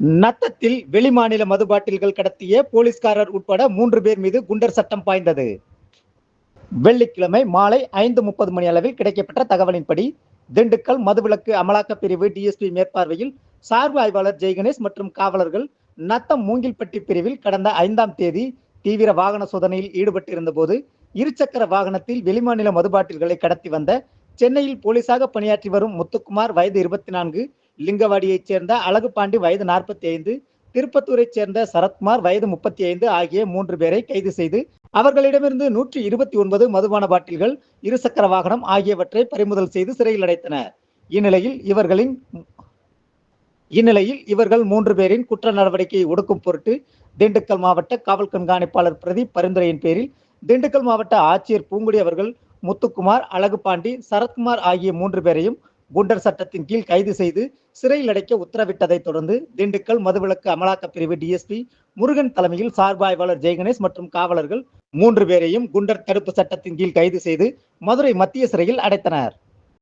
நத்தத்தில் வெளிமாநில மது பாட்டில்கள் கடத்திய போலீஸ்காரர் உட்பட 3 பேர் மீது குண்டர் சட்டம் பாய்ந்தது. வெள்ளிக்கிழமை மாலை 5:30 மணி அளவில் கிடைக்கப்பெற்ற தகவலின்படி, திண்டுக்கல் மதுவிலக்கு அமலாக்கப் பிரிவு டிஎஸ்பி மேற்பார்வையில் சார்பு ஆய்வாளர் ஜெய்கணேஷ் மற்றும் காவலர்கள் நத்தம் மூங்கில்பட்டி பிரிவில் கடந்த 5ஆம் தேதி தீவிர வாகன சோதனையில் ஈடுபட்டிருந்த போது, இருசக்கர வாகனத்தில் வெளிமாநில மது பாட்டில்களை கடத்தி வந்த சென்னையில் போலீசாக பணியாற்றி வரும் முத்துக்குமார் வயது 24, லிங்கவாடியைச் சேர்ந்த அழகுபாண்டி வயது 45, திருப்பத்தூரைச் சேர்ந்த சரத்குமார் வயது 35 ஆகிய 3 பேரை கைது செய்து அவர்களிடமிருந்து 129 மதுபான பாட்டில்கள், இருசக்கர வாகனம் ஆகியவற்றை பறிமுதல் செய்து சிறையில் அடைத்தனர். இந்நிலையில் இவர்கள் 3 பேரின் குற்ற நடவடிக்கையை ஒடுக்கும் பொருட்டு திண்டுக்கல் மாவட்ட காவல் கண்காணிப்பாளர் பிரதீப் பரிந்துரையின் பேரில் திண்டுக்கல் மாவட்ட ஆட்சியர் பூங்குடி அவர்கள் முத்துக்குமார், அழகுபாண்டி, சரத்குமார் ஆகிய 3 பேரையும் குண்டர் சட்டத்தின் கீழ் கைது செய்து சிறையில் அடைக்க உத்தரவிட்டதை தொடர்ந்து திண்டுக்கல் மதுவிலக்கு அமலாக்கப் பிரிவு டிஎஸ்பி முருகன் தலைமையில் சார்பு ஆய்வாளர் ஜெய்கணேஷ் மற்றும் காவலர்கள் 3 பேரையும் குண்டர் தடுப்பு சட்டத்தின் கீழ் கைது செய்து மதுரை மத்திய சிறையில் அடைத்தனர்.